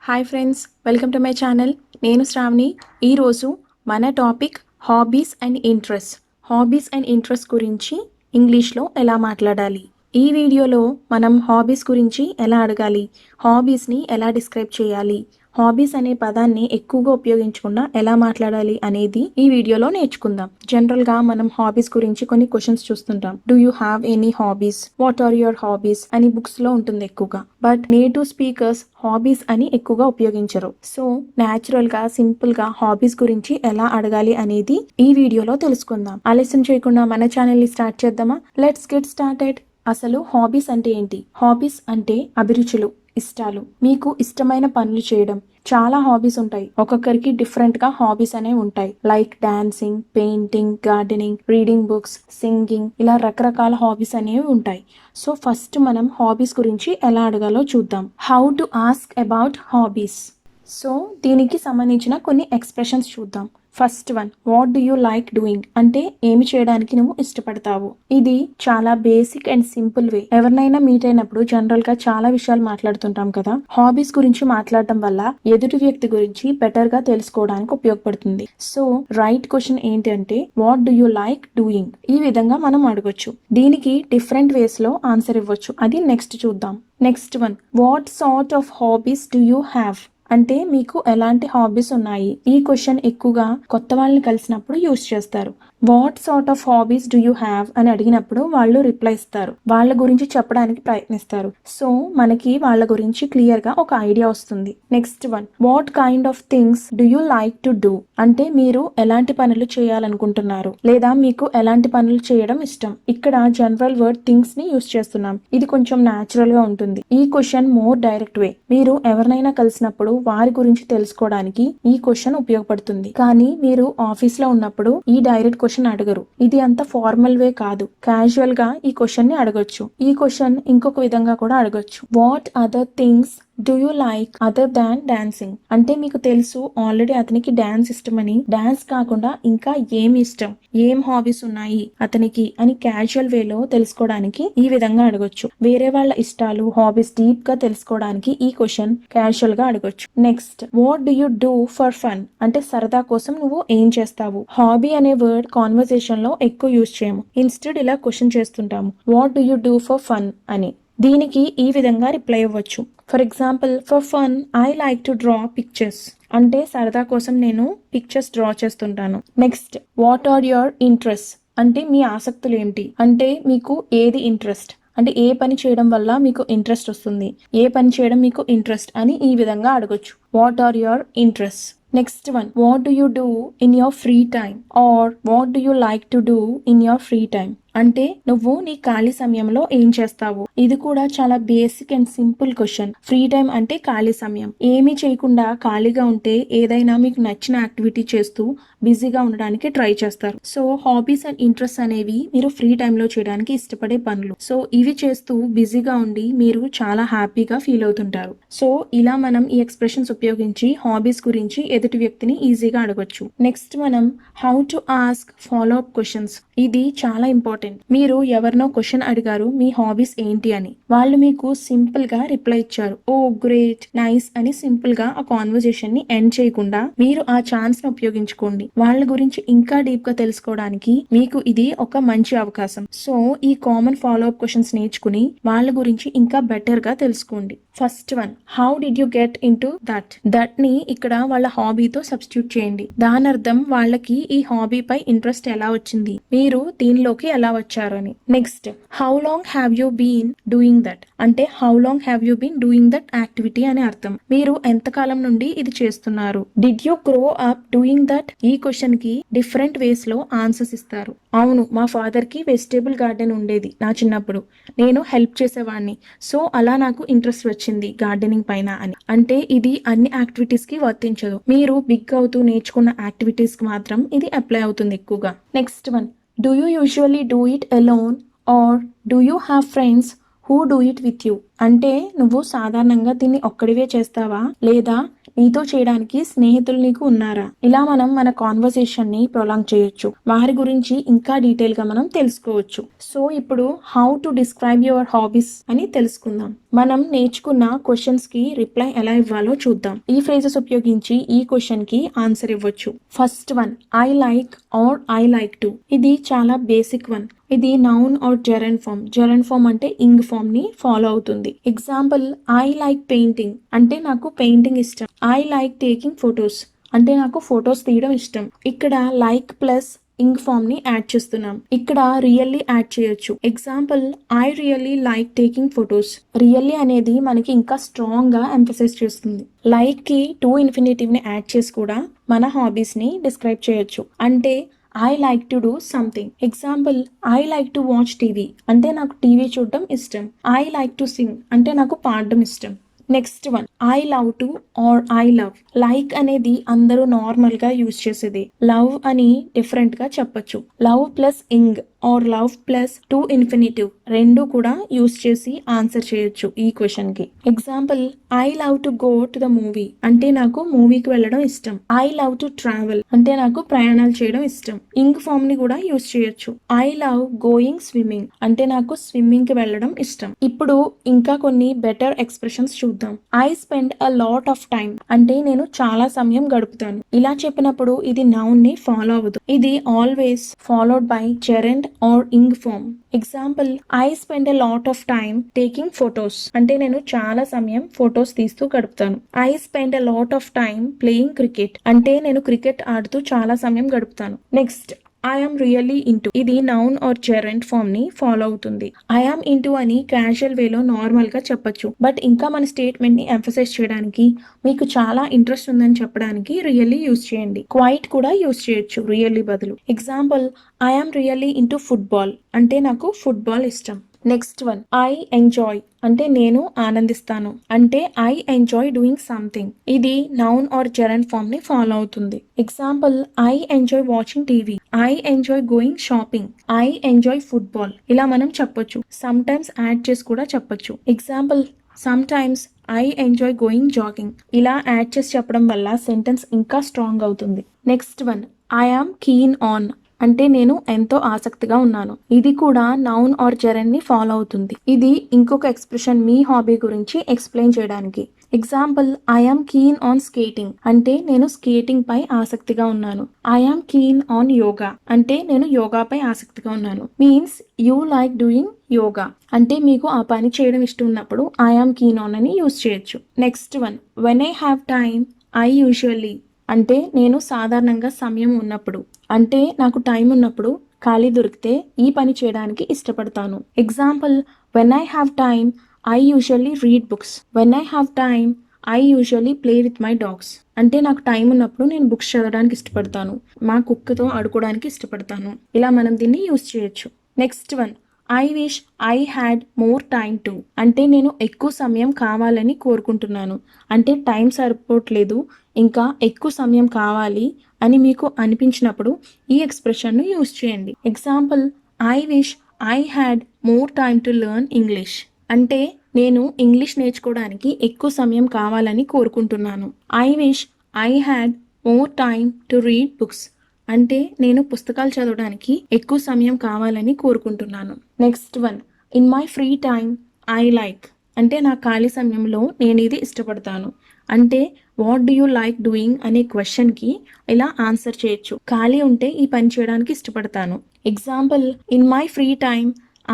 Hi friends, welcome to my channel. నేను శ్రావణి. ఈరోజు మన టాపిక్ హాబీస్ అండ్ ఇంట్రెస్ట్ గురించి ఇంగ్లీష్లో ఎలా మాట్లాడాలి. ఈ వీడియోలో మనం హాబీస్ గురించి ఎలా అడగాలి, హాబీస్ని ఎలా డిస్క్రైబ్ చేయాలి, హాబీస్ అనే పదాన్ని ఎక్కువగా ఉపయోగించకుండా ఎలా మాట్లాడాలి అనేది ఈ వీడియోలో నేర్చుకుందాం. జనరల్గా మనం హాబీస్ గురించి కొన్ని క్వశ్చన్స్ చూస్తుంటాం. Do you have any hobbies, what are your hobbies అని బుక్స్లో ఉంటుంది ఎక్కువగా. బట్ నేటివ్ స్పీకర్స్ హాబీస్ అని ఎక్కువగా ఉపయోగించరు. సో న్యాచురల్గా సింపుల్గా హాబీస్ గురించి ఎలా అడగాలి అనేది ఈ వీడియోలో తెలుసుకుందాం. ఆలస్యం చేయకుండా మన ఛానల్ని స్టార్ట్ చేద్దామా? Let's get started. అసలు హాబీస్ అంటే ఏంటి? హాబీస్ అంటే అభిరుచులు, ఇష్టాలు. మీకు ఇష్టమైన పనులు చేయడం. చాలా హాబీస్ ఉంటాయి, ఒక్కొక్కరికి డిఫరెంట్ గా హాబీస్ అనేవి ఉంటాయి. Like dancing, painting, gardening, reading books, singing, ఇలా రకరకాల హాబీస్ అనేవి ఉంటాయి. సో ఫస్ట్ మనం హాబీస్ గురించి ఎలా అడగాలో చూద్దాం. How to ask about hobbies. So దీనికి సంబంధించిన కొన్ని ఎక్స్ప్రెషన్స్ చూద్దాం. First one, what do you like doing అంటే ఏమి చేయడానికి నువ్వు ఇష్టపడతావు. ఇది చాలా బేసిక్ అండ్ సింపుల్ వే. ఎవరినైనా మీట్ అయినప్పుడు జనరల్ గా చాలా విషయాలు మాట్లాడుతుంటాం కదా. హాబీస్ గురించి మాట్లాడటం వల్ల ఎదుటి వ్యక్తి గురించి బెటర్ గా తెలుసుకోవడానికి ఉపయోగపడుతుంది. సో రైట్ క్వశ్చన్ ఏంటంటే what do you like doing. ఈ విధంగా మనం అడగొచ్చు. దీనికి డిఫరెంట్ వేస్ లో ఆన్సర్ ఇవ్వచ్చు. అది నెక్స్ట్ చూద్దాం. Next one, what sort of hobbies do you have అంటే మీకు ఎలాంటి హాబీస్ ఉన్నాయి. ఈ క్వశ్చన్ ఎక్కువగా కొత్త వాళ్ళని కలిసినప్పుడు యూజ్ చేస్తారు. What sort of hobbies do you have అని అడిగినప్పుడు వాళ్ళు రిప్లై ఇస్తారు, వాళ్ళ గురించి చెప్పడానికి ప్రయత్నిస్తారు. సో మనకి వాళ్ళ గురించి క్లియర్ గా ఒక ఐడియా వస్తుంది. Next one, what kind of things do you like to do అంటే మీరు ఎలాంటి పనులు చేయాలనుకుంటున్నారు లేదా మీకు ఎలాంటి పనులు చేయడం ఇష్టం. ఇక్కడ జనరల్ వర్డ్ థింగ్స్ ని యూజ్ చేస్తున్నాం. ఇది కొంచెం న్యాచురల్ గా ఉంటుంది. ఈ క్వశ్చన్ మోర్ డైరెక్ట్ వే. మీరు ఎవరినైనా కలిసినప్పుడు వారి గురించి తెలుసుకోవడానికి ఈ క్వశ్చన్ ఉపయోగపడుతుంది. కానీ మీరు ఆఫీస్ లో ఉన్నప్పుడు ఈ డైరెక్ట్ క్వశ్చన్ అడగరు. ఇది అంత ఫార్మల్ వే కాదు. క్యాజువల్ గా ఈ క్వశ్చన్ ని అడగొచ్చు. ఈ క్వశ్చన్ ఇంకొక విధంగా కూడా అడగొచ్చు. What other things do you like other than dancing అంటే మీకు తెలుసు ఆల్రెడీ అతనికి డాన్స్ ఇష్టమని, డాన్స్ కాకుండా ఇంకా ఏమి ఇష్టం, ఏం హాబీస్ ఉన్నాయి అతనికి అని క్యాజువల్ వేలో తెలుసుకోవడానికి ఈ విధంగా అడగొచ్చు. వేరే వాళ్ళ ఇష్టాలు, హాబీస్ డీప్ గా తెలుసుకోవడానికి ఈ క్వశ్చన్ క్యాజువల్ గా అడగొచ్చు. Next, what do you do for fun అంటే సరదా కోసం నువ్వు ఏం చేస్తావు. హాబీ అనే వర్డ్ కాన్వర్సేషన్ లో ఎక్కువ యూజ్ చేయము. ఇన్స్టెడ్ ఇలా క్వశ్చన్ చేస్తుంటాము, what do you do for fun అని. దీనికి ఈ విధంగా రిప్లై ఇవ్వచ్చు. For example, for fun I like to draw pictures అంటే సరదా కోసం నేను పిక్చర్స్ డ్రా చేస్తుంటాను. Next, what are your interest అంటే మీ ఆసక్తులు ఏంటి అంటే మీకు ఏది ఇంట్రెస్ట్ అంటే ఏ పని చేయడం వల్ల మీకు ఇంట్రెస్ట్ వస్తుంది, ఏ పని చేయడం మీకు ఇంట్రెస్ట్ అని ఈ విధంగా అడగొచ్చు. What are your interest. Next one, what do you do in your free time or what do you like to do in your free time అంటే నువ్వు నీ ఖాళీ సమయంలో ఏం చేస్తావు. ఇది కూడా చాలా basic and simple question. Free time అంటే ఖాళీ సమయం. ఏమీ చేయకుండా ఖాళీగా ఉంటే ఏదైనా మీకు నచ్చిన యాక్టివిటీ చేస్తూ బిజీగా ఉండడానికి ట్రై చేస్తారు. సో హాబీస్ అండ్ ఇంట్రెస్ట్ అనేవి మీరు ఫ్రీ టైంలో చేయడానికి ఇష్టపడే పనులు. సో ఇవి చేస్తూ బిజీగా ఉండి మీరు చాలా హ్యాపీగా ఫీల్ అవుతుంటారు. సో ఇలా మనం ఈ ఎక్స్ప్రెషన్స్ ఉపయోగించి హాబీస్ గురించి ఎదుటి వ్యక్తిని ఈజీగా అడగొచ్చు. నెక్స్ట్ మనం how to ask follow up questions. ఇది చాలా ఇంపార్టెంట్. మీరు ఎవరినో క్వశ్చన్ అడిగారు మీ హాబీస్ ఏంటి అని, వాళ్ళు మీకు సింపుల్ గా రిప్లై ఇచ్చారు, ఓ గ్రేట్, నైస్ అని సింపుల్ గా ఆ కాన్వర్జేషన్ ని ఎండ్ చేయకుండా మీరు ఆ ఛాన్స్ ని ఉపయోగించుకోండి. వాళ్ళ గురించి ఇంకా డీప్ గా తెలుసుకోవడానికి మీకు ఇది ఒక మంచి అవకాశం. సో ఈ కామన్ ఫాలో అప్ క్వశ్చన్స్ నేర్చుకుని వాళ్ళ గురించి ఇంకా బెటర్ గా తెలుసుకోండి. First one, how did you get in to that ని ఇక్కడ వాళ్ళ హాబీతో సబ్స్టిట్యూట్ చేయండి. దాని అర్థం వాళ్ళకి ఈ హాబీపై ఇంట్రెస్ట్ ఎలా వచ్చింది, మీరు దీనిలోకి ఎలా వచ్చారు అని. Next, how long have you been doing that అంటే how long have you been doing that activity అని అర్థం. మీరు ఎంతకాలం నుండి ఇది చేస్తున్నారు. Did you grow up doing that ఈ క్వశ్చన్ కి డిఫరెంట్ వేస్ లో ఆన్సర్స్ ఇస్తారు. అవును, మా ఫాదర్ కి వెజిటేబుల్ గార్డెన్ ఉండేది నా చిన్నప్పుడు, నేను హెల్ప్ చేసేవాడిని, సో అలా నాకు ఇంట్రెస్ట్ వచ్చింది గార్డెనింగ్ పైన అని. అంటే ఇది అన్ని యాక్టివిటీస్ కి వర్తించదు. మీరు బిగ్ అవుతూ నేర్చుకున్న యాక్టివిటీస్ కి మాత్రం ఇది అప్లై అవుతుంది ఎక్కువగా. Next one, do you usually do it alone or do you have friends who do it with you అంటే నువ్వు సాధారణంగా దీన్ని ఒక్కడివే చేస్తావా లేదా నీతో చేయడానికి స్నేహితులు నీకు ఉన్నారా? ఇలా మనం మన కాన్వర్సేషన్ ని ప్రొలాంగ్ చేయొచ్చు. వారి గురించి ఇంకా డీటెయిల్ గా మనం తెలుసుకోవచ్చు. సో ఇప్పుడు how to describe your hobbies అని తెలుసుకుందాం. మనం నేర్చుకున్న క్వశ్చన్స్ కి రిప్లై ఎలా ఇవ్వాలో చూద్దాం. ఈ ఫ్రేజెస్ ఉపయోగించి ఈ క్వశ్చన్ కి ఆన్సర్ ఇవ్వచ్చు. First one, I like or I like to. ఇది చాలా బేసిక్ వన్. ఇది noun or gerund form. Gerund form అంటే ఇంగ్ ఫామ్ ని ఫాలో అవుతుంది. ఎగ్జాంపుల్, ఐ లైక్ పెయింటింగ్ అంటే నాకు పెయింటింగ్ ఇష్టం. ఐ లైక్ టేకింగ్ ఫొటోస్ అంటే నాకు ఫొటోస్ తీయడం ఇష్టం. ఇక్కడ లైక్ ప్లస్ ఇంగ్ ఫామ్ ని యాడ్ చేస్తున్నాం. ఇక్కడ రియల్లీ యాడ్ చేయొచ్చు. Example, I really like taking photos. Really అనేది మనకి ఇంకా స్ట్రాంగ్ గా ఎంఫసైజ్ చేస్తుంది. లైక్ కి టు ఇన్ఫినిటివ్ ని యాడ్ చేసి కూడా మన హాబీస్ ని డిస్క్రైబ్ చేయొచ్చు. అంటే I like to do something. Example, I like to watch TV అంటే నాకు టీవీ చూడడం ఇష్టం. ఐ లైక్ టు సింగ్ అంటే నాకు పాడడం ఇష్టం. Next one, I love to or I love. Like అనేది అందరూ నార్మల్ గా యూజ్ చేసేది. లవ్ అని డిఫరెంట్ గా చెప్పొచ్చు. Love plus ing or love plus to infinitive రెండు కూడా యూజ్ చేసి ఆన్సర్ చేయొచ్చు ఈ క్వశ్చన్ కి. Example, I love to go to the movie అంటే నాకు మూవీకి వెళ్ళడం ఇష్టం. ఐ లవ్ టు ట్రావెల్ అంటే నాకు ప్రయాణాలు చేయడం ఇష్టం. ఇంగ్ ఫామ్ ని కూడా యూజ్ చేయొచ్చు. ఐ లవ్ గోయింగ్ స్విమ్మింగ్ అంటే నాకు స్విమ్మింగ్ కి వెళ్ళడం ఇష్టం. ఇప్పుడు ఇంకా కొన్ని బెటర్ ఎక్స్ప్రెషన్స్ చూద్దాం. I spend a lot of time అంటే నేను చాలా సమయం గడుపుతాను. ఇలా చెప్పినప్పుడు ఇది నౌన్ ని ఫాలో అవ్వదు. ఇది always followed by gerund or ing form. Example, I spend a lot of time taking photos అంటే నేను చాలా సమయం ఫొటోస్ తీస్తూ గడుపుతాను. I spend a lot of time playing cricket అంటే నేను క్రికెట్ ఆడుతూ చాలా సమయం గడుపుతాను. Next, I am really into. ఇది నౌన్ ఆర్ జెరండ్ ఫామ్ ని ఫాలో అవుతుంది. ఐ ఆమ్ ఇంటూ అని క్యాజువల్ వేలో నార్మల్ గా చెప్పొచ్చు. బట్ ఇంకా మన స్టేట్మెంట్ ని ఎంఫసైజ్ చేయడానికి, మీకు చాలా ఇంట్రెస్ట్ ఉందని చెప్పడానికి రియల్లీ యూజ్ చేయండి. క్వైట్ కూడా యూజ్ చేయొచ్చు రియల్లీ బదులు. Example, I am really into football అంటే నాకు ఫుట్బాల్ ఇష్టం. నెక్స్ట్ వన్, ఐ ఎంజాయ్ అంటే నేను ఆనందిస్తాను. అంటే ఐ ఎంజాయ్ డూయింగ్ సంథింగ్. ఇది నౌన్ ఆర్ జెరండ్ ఫామ్ ని ఫాలో అవుతుంది. Example, I enjoy watching TV. I enjoy going shopping. I enjoy football. ఇలా మనం చెప్పొచ్చు. సమ్ టైమ్స్ యాడ్ చేసి కూడా చెప్పొచ్చు. Example, sometimes I enjoy going jogging. ఇలా యాడ్ చేసి చెప్పడం వల్ల సెంటెన్స్ ఇంకా స్ట్రాంగ్ అవుతుంది. Next one, I am keen on అంటే నేను ఎంతో ఆసక్తిగా ఉన్నాను. ఇది కూడా నౌన్ ఆర్ జెరండ్ ని ఫాలో అవుతుంది. ఇది ఇంకొక ఎక్స్ప్రెషన్ మీ హాబీ గురించి ఎక్స్ప్లెయిన్ చేయడానికి. Example, I am keen on skating అంటే నేను స్కేటింగ్ పై ఆసక్తిగా ఉన్నాను. I am keen on yoga అంటే నేను యోగాపై ఆసక్తిగా ఉన్నాను. Means you like doing yoga అంటే మీకు ఆ పని చేయడం ఇష్టం ఉన్నప్పుడు ఐ ఆమ్ కీన్ ఆన్ అని యూజ్ చేయొచ్చు. Next one, when I have time I usually అంటే నేను సాధారణంగా సమయం ఉన్నప్పుడు అంటే నాకు టైం ఉన్నప్పుడు ఖాళీ దొరికితే ఈ పని చేయడానికి ఇష్టపడతాను. Example, when I have time I usually read books. When I have time I usually play with my dogs అంటే నాకు టైం ఉన్నప్పుడు నేను బుక్స్ చదవడానికి ఇష్టపడతాను. మా కుక్కతో ఆడుకోవడానికి ఇష్టపడతాను. ఇలా మనం దీన్ని యూజ్ చేయొచ్చు. Next one, I wish I had more time to అంటే నేను ఎక్కువ సమయం కావాలని కోరుకుంటున్నాను. అంటే టైం సరిపోవట్లేదు, ఇంకా ఎక్కువ సమయం కావాలి అని మీకు అనిపించినప్పుడు ఈ ఎక్స్ప్రెషన్ను యూజ్ చేయండి. Example, I wish I had more time to learn English అంటే నేను ఇంగ్లీష్ నేర్చుకోవడానికి ఎక్కువ సమయం కావాలని కోరుకుంటున్నాను. I wish I had more time to read books అంటే నేను పుస్తకాలు చదవడానికి ఎక్కువ సమయం కావాలని కోరుకుంటున్నాను. Next one, in my free time I like అంటే నా ఖాళీ సమయంలో నేను ఇది ఇష్టపడతాను. అంటే what do you like doing అనే క్వశ్చన్కి ఇలా ఆన్సర్ చేయొచ్చు. ఖాళీ ఉంటే ఈ పని చేయడానికి ఇష్టపడతాను. Example, in my free time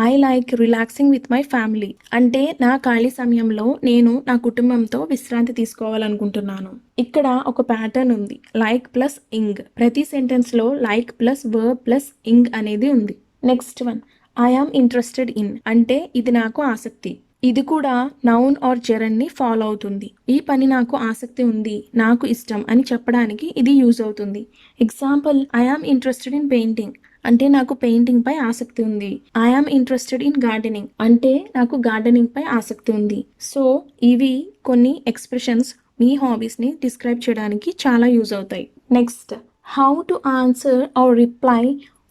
I like relaxing with my family అంటే నా ఖాళీ సమయంలో నేను నా కుటుంబంతో విశ్రాంతి తీసుకోవాలనుకుంటున్నాను. ఇక్కడ ఒక ప్యాటర్న్ ఉంది, లైక్ ప్లస్ ఇంగ్. ప్రతి సెంటెన్స్ లో like plus verb plus ing అనేది ఉంది. Next one, I am interested in అంటే ఇది నాకు ఆసక్తి. ఇది కూడా నౌన్ ఆర్ జెరండ్ ని ఫాలో అవుతుంది. ఈ పని నాకు ఆసక్తి ఉంది, నాకు ఇష్టం అని చెప్పడానికి ఇది యూజ్ అవుతుంది. Example, I am interested in painting అంటే నాకు పెయింటింగ్ పై ఆసక్తి ఉంది. I am interested in gardening అంటే నాకు గార్డెనింగ్ పై ఆసక్తి ఉంది. సో ఇవి కొన్ని ఎక్స్ప్రెషన్స్ మీ హాబీస్ ని డిస్క్రైబ్ చేయడానికి చాలా యూజ్ అవుతాయి. Next, how to answer or reply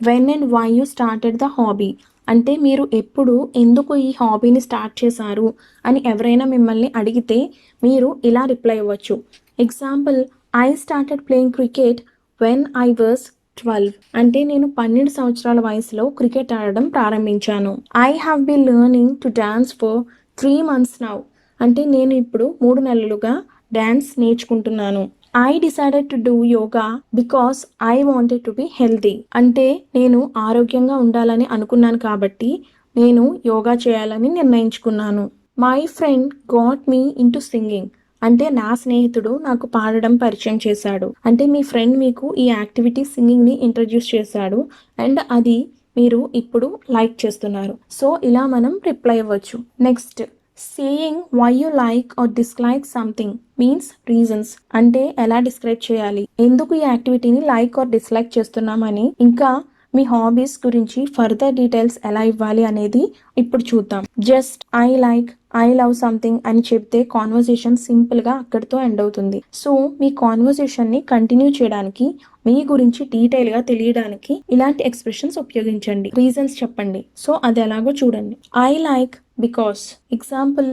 when and why you started the hobby అంటే మీరు ఎప్పుడు ఎందుకు ఈ హాబీని స్టార్ట్ చేశారు అని ఎవరైనా మిమ్మల్ని అడిగితే మీరు ఇలా రిప్లై ఇవ్వచ్చు. Example, I started playing cricket when I was 12. అంటే నేను 12 సంవత్సరాల వయసులో క్రికెట్ ఆడడం ప్రారంభించాను. I have been learning to dance for 3 months now. అంటే నేను ఇప్పుడు 3 నెలలుగా డాన్స్ నేర్చుకుంటున్నాను. I decided to do yoga because I wanted to be healthy. అంటే నేను ఆరోగ్యంగా ఉండాలని అనుకున్నాను కాబట్టి నేను యోగా చేయాలని నిర్ణయించుకున్నాను. My friend got me into singing. అంటే నా స్నేహితుడు నాకు పాడడం పరిచయం చేశాడు. అంటే మీ ఫ్రెండ్ మీకు ఈ యాక్టివిటీ సింగింగ్ని ఇంట్రడ్యూస్ చేశాడు అండ్ అది మీరు ఇప్పుడు లైక్ చేస్తున్నారు. సో ఇలా మనం రిప్లై ఇవ్వచ్చు. Next, saying why you like or dislike something means reasons. అంటే ఎలా డిస్క్రైబ్ చేయాలి, ఎందుకు ఈ యాక్టివిటీని లైక్ ఆర్ డిస్లైక్ చేస్తున్నామని, ఇంకా మీ హాబీస్ గురించి ఫర్దర్ డీటెయిల్స్ ఎలా ఇవ్వాలి అనేది ఇప్పుడు చూద్దాం. Just I like, I love something అని చెప్తే కాన్వర్సేషన్ సింపుల్గా అక్కడితో ఎండ్ అవుతుంది. సో మీ కాన్వర్సేషన్ని కంటిన్యూ చేయడానికి, మీ గురించి డీటెయిల్గా తెలియడానికి ఇలాంటి ఎక్స్ప్రెషన్స్ ఉపయోగించండి. రీజన్స్ చెప్పండి. సో అది ఎలాగో చూడండి. I like because. Example,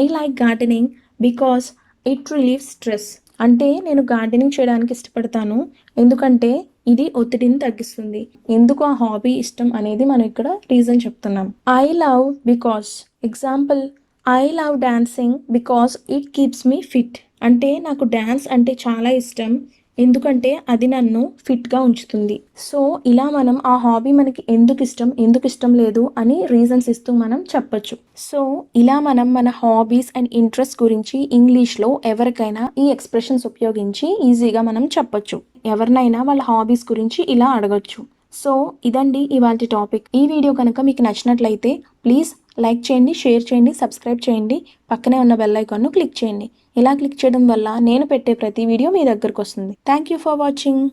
I like gardening because it relieves stress. అంటే నేను గార్డెనింగ్ చేయడానికి ఇష్టపడతాను ఎందుకంటే ఇది ఒత్తిడిని తగ్గిస్తుంది. ఎందుకు ఆ హాబీ ఇష్టం అనేది మనం ఇక్కడ రీజన్ చెప్తున్నాం. I love because. Example, I love dancing because it keeps me fit. అంటే నాకు డ్యాన్స్ అంటే చాలా ఇష్టం ఎందుకంటే అది నన్ను ఫిట్గా ఉంచుతుంది. సో ఇలా మనం ఆ హాబీ మనకి ఎందుకు ఇష్టం లేదు అని రీజన్స్ ఇస్తూ మనం చెప్పొచ్చు. సో ఇలా మనం మన హాబీస్ అండ్ ఇంట్రెస్ట్ గురించి ఇంగ్లీష్లో ఎవరికైనా ఈ ఎక్స్ప్రెషన్స్ ఉపయోగించి ఈజీగా మనం చెప్పొచ్చు. ఎవరినైనా వాళ్ళ హాబీస్ గురించి ఇలా అడగొచ్చు. సో ఇదండి ఇవాల్టి టాపిక్. ఈ వీడియో కనుక మీకు నచ్చినట్లయితే ప్లీజ్ లైక్ చేయండి, షేర్ చేయండి, సబ్స్క్రైబ్ చేయండి, పక్కనే ఉన్న బెల్ ఐకాన్ను క్లిక్ చేయండి. ఇలా క్లిక్ చేయడం వల్ల నేను పెట్టే ప్రతి వీడియో మీ దగ్గరకు వస్తుంది. Thank you for watching.